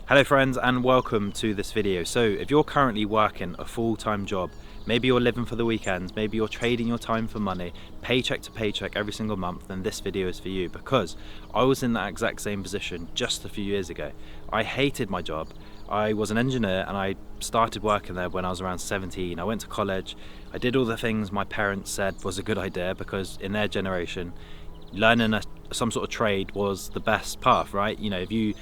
Hello friends and welcome to this video. So if you're currently working a full-time job, maybe you're living for the weekends, maybe you're trading your time for money, paycheck to paycheck every single month, then this video is for you, because I was in that exact same position just a few years ago. I hated my job. I was an engineer and I started working there when I was around 17. I went to college. I did all the things my parents said was a good idea, because in their generation, learning some sort of trade was the best path, right? You know, if you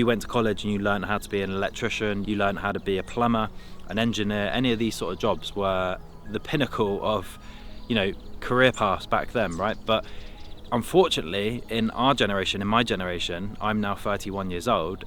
went to college and you learned how to be an electrician, you learned how to be a plumber, an engineer, any of these sort of jobs were the pinnacle of, you know, career paths back then, right? But unfortunately, in our generation, in my generation, I'm now 31 years old,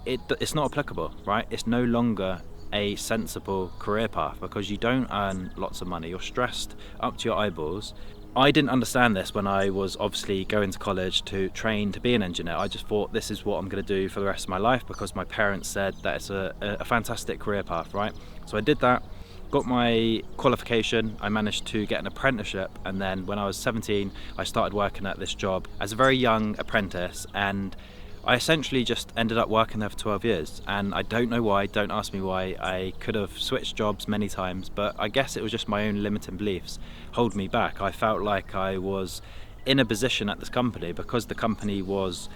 it's not applicable, right? It's no longer a sensible career path because you don't earn lots of money. You're stressed up to your eyeballs. I didn't understand this when I was obviously going to college to train to be an engineer. I just thought this is what I'm going to do for the rest of my life because my parents said that it's a fantastic career path, right? So I did that, got my qualification, I managed to get an apprenticeship, and then when I was 17 I started working at this job as a very young apprentice, and I essentially just ended up working there for 12 years, and I don't know why, don't ask me why. I could have switched jobs many times, but I guess it was just my own limiting beliefs hold me back. I felt like I was in a position at this company because the company was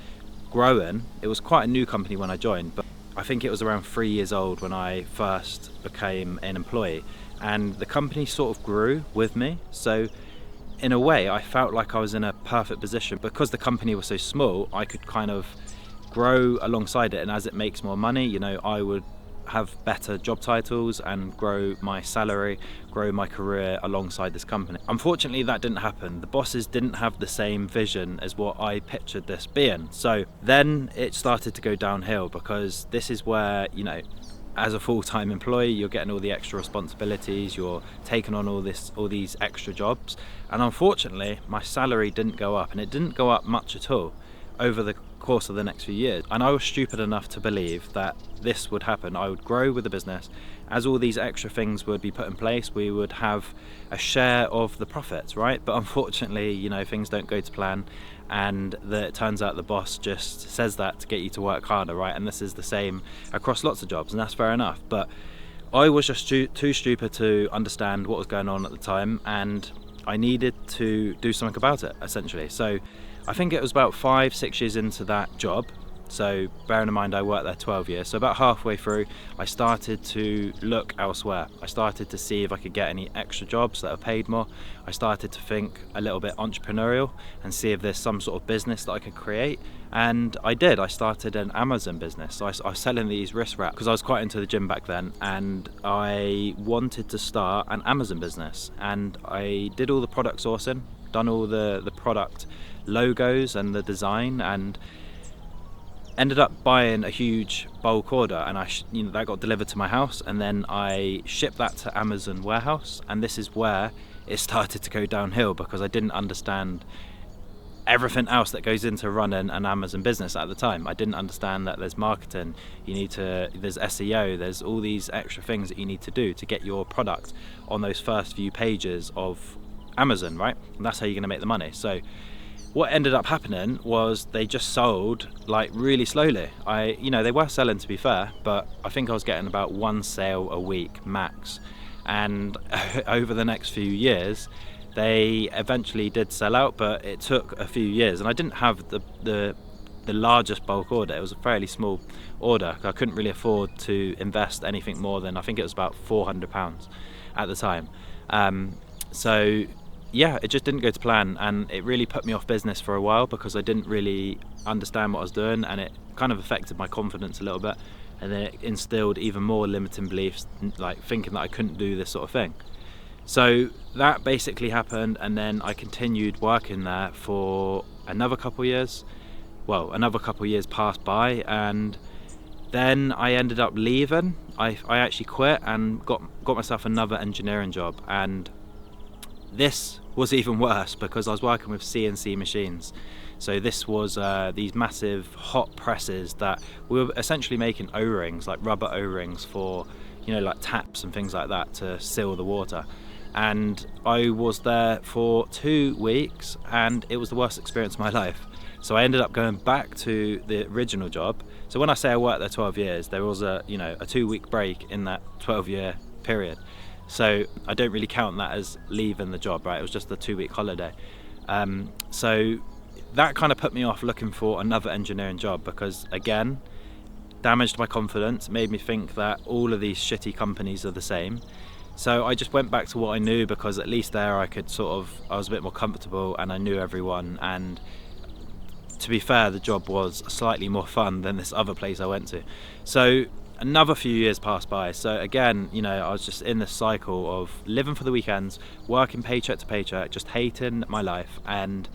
growing. It was quite a new company when I joined, but I think it was around 3 years old when I first became an employee, and the company sort of grew with me. So in a way I felt like I was in a perfect position because the company was so small. I could kind of grow alongside it, and as it makes more money, you know, I would have better job titles and grow my salary, grow my career alongside this company. Unfortunately, that didn't happen. The bosses didn't have the same vision as what I pictured this being. So then it started to go downhill, because this is where, you know, as a full-time employee, you're getting all the extra responsibilities, you're taking on all these extra jobs, and unfortunately my salary didn't go up, and it didn't go up much at all over the course of the next few years. And I was stupid enough to believe that this would happen. I would grow with the business. As all these extra things would be put in place, we would have a share of the profits, right? But unfortunately, you know, things don't go to plan, and it turns out the boss just says that to get you to work harder, right? And this is the same across lots of jobs, and that's fair enough. But I was just too stupid to understand what was going on at the time, and I needed to do something about it, essentially. So I think it was about 5-6 years into that job. So bearing in mind I worked there 12 years, so about halfway through I started to look elsewhere. I started to see if I could get any extra jobs that are paid more. I started to think a little bit entrepreneurial and see if there's some sort of business that I could create, and I did. I started an Amazon business. So I was selling these wrist wraps because I was quite into the gym back then, and I wanted to start an Amazon business, and I did all the product sourcing, done all the product logos and the design, and ended up buying a huge bulk order, and that got delivered to my house, and then I shipped that to Amazon warehouse. And this is where it started to go downhill, because I didn't understand everything else that goes into running an Amazon business at the time. I didn't understand that there's marketing, there's SEO, there's all these extra things that you need to do to get your product on those first few pages of Amazon, right? And that's how you're going to make the money. So what ended up happening was they just sold like really slowly. They were selling, to be fair, but I think I was getting about one sale a week max. And over the next few years, they eventually did sell out, but it took a few years. And I didn't have the largest bulk order. It was a fairly small order. I couldn't really afford to invest anything more than, I think it was about £400 at the time. So yeah, it just didn't go to plan, and it really put me off business for a while because I didn't really understand what I was doing, and it kind of affected my confidence a little bit, and then it instilled even more limiting beliefs, like thinking that I couldn't do this sort of thing. So that basically happened, and then I continued working there for another couple of years. Well, another couple of years passed by, and then I ended up leaving. I actually quit and got myself another engineering job, and this was even worse because I was working with CNC machines. So this was these massive hot presses that we were essentially making O-rings, like rubber O-rings for, like taps and things like that to seal the water. And I was there for 2 weeks, and it was the worst experience of my life. So I ended up going back to the original job. So when I say I worked there 12 years, there was a 2-week break in that 12-year period. So I don't really count that as leaving the job, right? It was just a 2-week holiday. So that kind of put me off looking for another engineering job, because again, damaged my confidence, made me think that all of these shitty companies are the same. So I just went back to what I knew, because at least there I was a bit more comfortable and I knew everyone, and to be fair, the job was slightly more fun than this other place I went to. So another few years passed by. So again, I was just in this cycle of living for the weekends, working paycheck to paycheck, just hating my life, and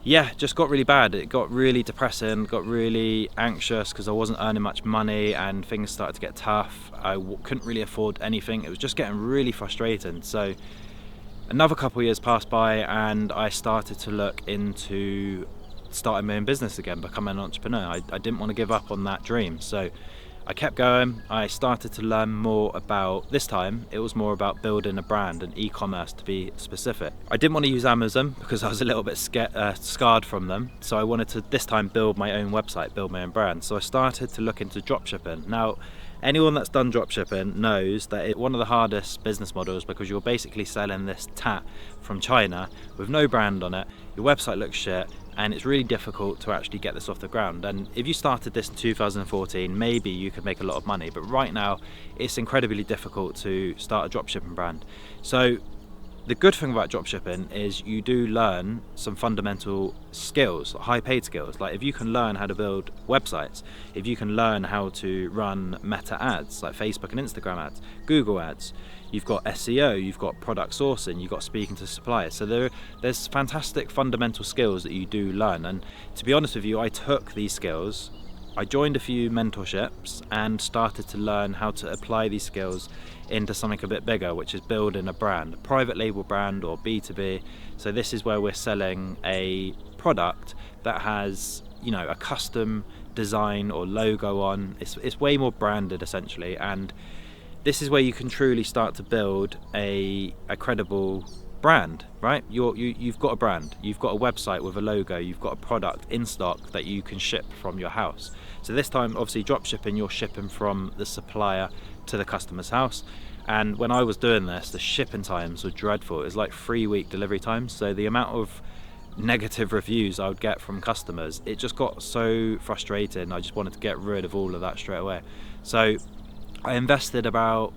yeah, just got really bad. It got really depressing, got really anxious because I wasn't earning much money and things started to get tough. I couldn't really afford anything. It was just getting really frustrating. So another couple of years passed by and I started to look into starting my own business again, becoming an entrepreneur. I didn't want to give up on that dream. So I kept going. I started to learn more about, this time it was more about building a brand and e-commerce, to be specific. I didn't want to use Amazon because I was a little bit scarred from them. So I wanted to this time build my own website, build my own brand. So I started to look into dropshipping. Now, anyone that's done dropshipping knows that it's one of the hardest business models, because you're basically selling this tat from China with no brand on it. Your website looks shit, and it's really difficult to actually get this off the ground. And if you started this in 2014, maybe you could make a lot of money, but right now it's incredibly difficult to start a dropshipping brand. So the good thing about dropshipping is you do learn some fundamental skills, high paid skills. Like if you can learn how to build websites, if you can learn how to run meta ads like Facebook and Instagram ads, Google ads, you've got SEO, you've got product sourcing, you've got speaking to suppliers. So there's fantastic fundamental skills that you do learn. And to be honest with you, I took these skills, I joined a few mentorships and started to learn how to apply these skills into something a bit bigger, which is building a brand, a private label brand or B2B. So this is where we're selling a product that has, a custom design or logo on. It's way more branded essentially, and this is where you can truly start to build a credible brand, right? You've got a brand, you've got a website with a logo, you've got a product in stock that you can ship from your house. So this time, obviously drop shipping, you're shipping from the supplier to the customer's house. And when I was doing this, the shipping times were dreadful. It was like 3-week delivery times. So the amount of negative reviews I would get from customers, it just got so frustrating. I just wanted to get rid of all of that straight away. So I invested about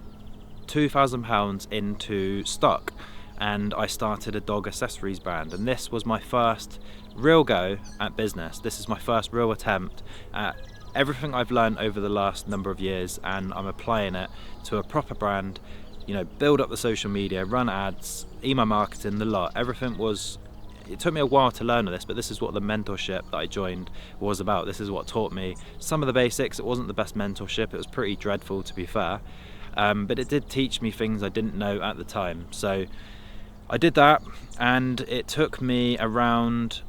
£2,000 into stock, and I started a dog accessories brand. And this was my first real go at business. This is my first real attempt at everything I've learned over the last number of years, and I'm applying it to a proper brand. Build up the social media, run ads, email marketing, the lot. It took me a while to learn all this, but this is what the mentorship that I joined was about. This is what taught me some of the basics. It wasn't the best mentorship, it was pretty dreadful, to be fair, but it did teach me things I didn't know at the time. So I did that, and it took me around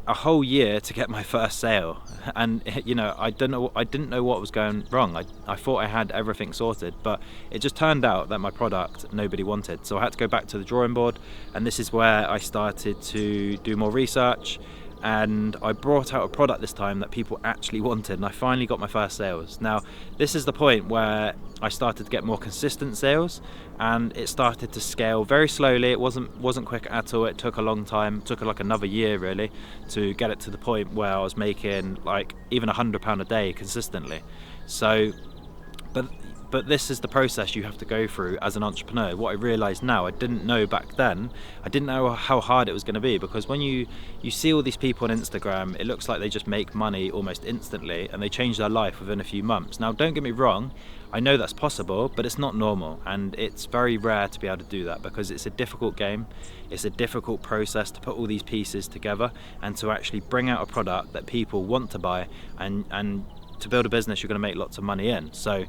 a whole year to get my first sale. And I didn't know what was going wrong. I thought I had everything sorted, but it just turned out that my product nobody wanted. So I had to go back to the drawing board, and this is where I started to do more research, and I brought out a product this time that people actually wanted, and I finally got my first sales. Now this is the point where I started to get more consistent sales, and it started to scale very slowly. It wasn't quick at all. It took a long time. It took like another year really to get it to the point where I was making like even £100 a day consistently. So but this is the process you have to go through as an entrepreneur. What I realised now, I didn't know back then, I didn't know how hard it was going to be, because when you see all these people on Instagram, it looks like they just make money almost instantly and they change their life within a few months. Now don't get me wrong, I know that's possible, but it's not normal, and it's very rare to be able to do that, because it's a difficult game, it's a difficult process to put all these pieces together and to actually bring out a product that people want to buy, and to build a business you're going to make lots of money in. So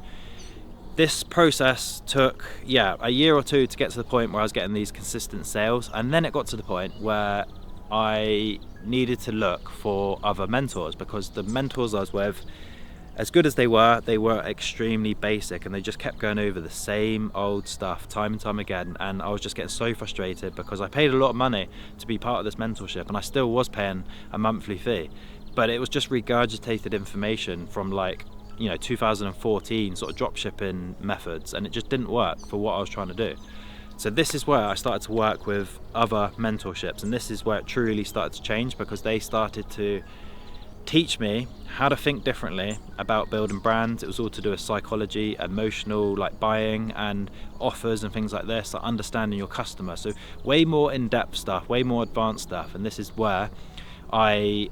this process took a year or two to get to the point where I was getting these consistent sales, and then it got to the point where I needed to look for other mentors, because the mentors I was with, as good as they were extremely basic, and they just kept going over the same old stuff time and time again. And I was just getting so frustrated because I paid a lot of money to be part of this mentorship, and I still was paying a monthly fee, but it was just regurgitated information from, like, 2014 sort of drop shipping methods, and it just didn't work for what I was trying to do. So this is where I started to work with other mentorships, and this is where it truly started to change, because they started to teach me how to think differently about building brands. It was all to do with psychology, emotional, like buying and offers and things like this, like understanding your customer. So way more in-depth stuff, way more advanced stuff. And this is where I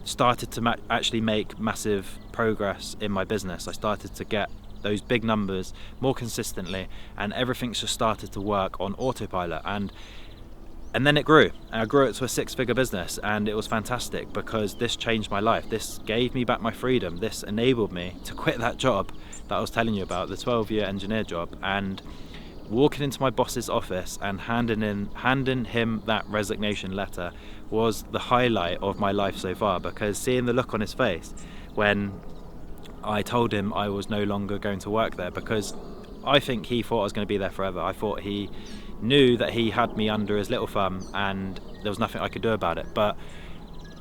started to actually make massive progress in my business. I started to get those big numbers more consistently, and everything's just started to work on autopilot. And then it grew, and I grew it to a 6-figure business, and it was fantastic because this changed my life. This gave me back my freedom. This enabled me to quit that job that I was telling you about, the 12-year engineer job, and walking into my boss's office and handing him that resignation letter was the highlight of my life so far, because seeing the look on his face when I told him I was no longer going to work there, because I think he thought I was going to be there forever. I thought he knew that he had me under his little thumb and there was nothing I could do about it. But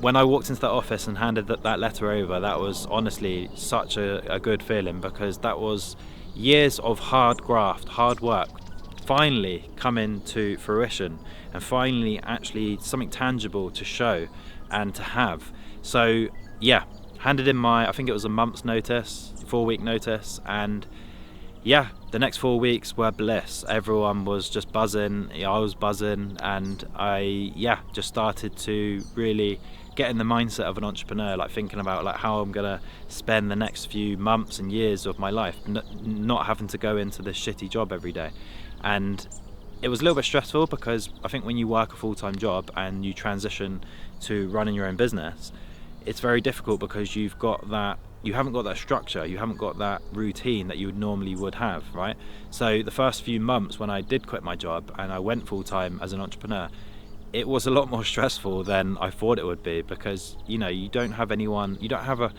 when I walked into that office and handed that letter over, that was honestly such a good feeling, because that was years of hard graft, hard work, finally coming to fruition, and finally actually something tangible to show and to have. So yeah, handed in I think it was a month's notice, 4-week notice, and yeah, the next 4 weeks were bliss. Everyone was just buzzing, I was buzzing, and I just started to really get in the mindset of an entrepreneur, like thinking about like how I'm gonna spend the next few months and years of my life, not having to go into this shitty job every day. And it was a little bit stressful, because I think when you work a full-time job and you transition to running your own business, it's very difficult because you haven't got that structure, you haven't got that routine that you normally would have, right? So the first few months when I did quit my job and I went full-time as an entrepreneur, it was a lot more stressful than I thought it would be, because you don't have a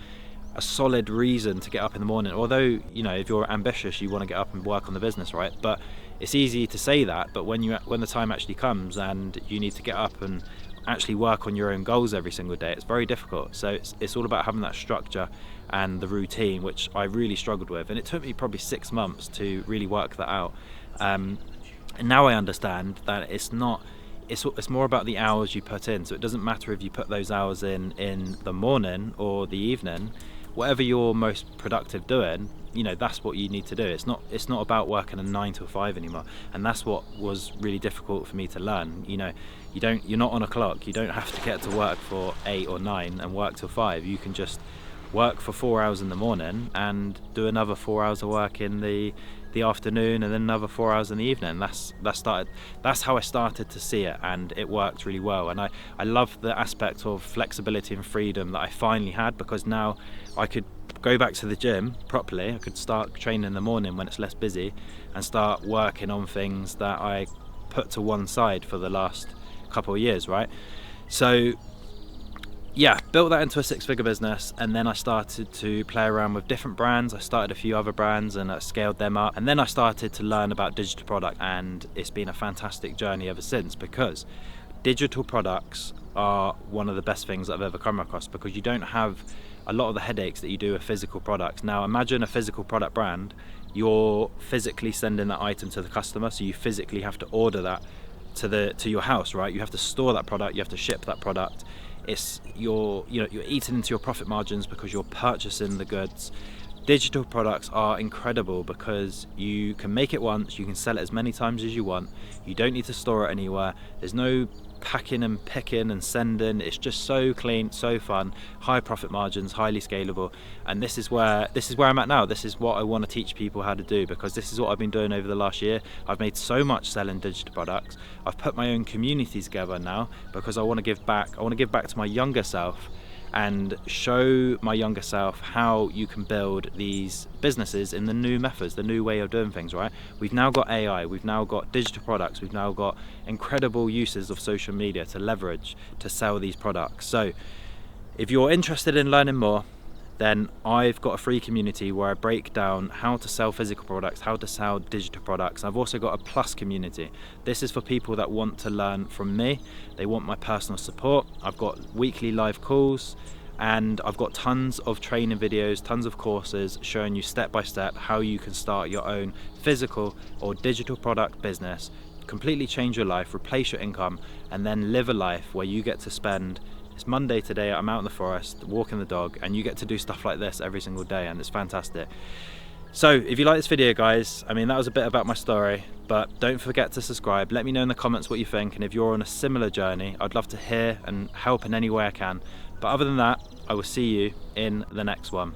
solid reason to get up in the morning. Although if you're ambitious, you want to get up and work on the business, right? But it's easy to say that, but when the time actually comes and you need to get up and actually work on your own goals every single day, it's very difficult. So it's all about having that structure and the routine, which I really struggled with, and it took me probably 6 months to really work that out. And now I understand that it's more about the hours you put in. So it doesn't matter if you put those hours in the morning or the evening, whatever you're most productive doing, that's what you need to do. It's not about working a 9 to 5 anymore, and that's what was really difficult for me to learn. You're not on a clock. You don't have to get to work for 8 or 9 and work till 5. You can just work for 4 hours in the morning and do another 4 hours of work in the afternoon, and then another 4 hours in the evening. That's how I started to see it, and it worked really well. And I love the aspect of flexibility and freedom that I finally had, because now I could go back to the gym properly. I could start training in the morning when it's less busy and start working on things that I put to one side for the last couple of years, right? So yeah, built that into a 6-figure business, and then I started to play around with different brands. I started a few other brands and I scaled them up, and then I started to learn about digital product, and it's been a fantastic journey ever since, because digital products are one of the best things that I've ever come across, because you don't have a lot of the headaches that you do with physical products. Now imagine a physical product brand, you're physically sending that item to the customer, so you physically have to order that to your house, right? You have to store that product, you have to ship that product. You're eating into your profit margins because you're purchasing the goods. Digital products are incredible because you can make it once, you can sell it as many times as you want, you don't need to store it anywhere, there's no packing and picking and sending. It's just so clean, so fun, high profit margins, highly scalable. And this is where I'm at now. This is what I want to teach people how to do, because this is what I've been doing over the last year. I've made so much selling digital products. I've put my own community together now because I want to give back. I want to give back to my younger self and show my younger self how you can build these businesses in the new methods, the new way of doing things, right? We've now got AI, we've now got digital products, we've now got incredible uses of social media to leverage to sell these products. So if you're interested in learning more, then I've got a free community where I break down how to sell physical products, how to sell digital products. I've also got a plus community. This is for people that want to learn from me. They want my personal support. I've got weekly live calls, and I've got tons of training videos, tons of courses showing you step by step how you can start your own physical or digital product business, completely change your life, replace your income, and then live a life where you get to spend, it's Monday today, I'm out in the forest walking the dog, and you get to do stuff like this every single day, and it's fantastic. So if you like this video, guys, I mean, that was a bit about my story, but don't forget to subscribe. Let me know in the comments what you think, and if you're on a similar journey, I'd love to hear and help in any way I can. But other than that, I will see you in the next one.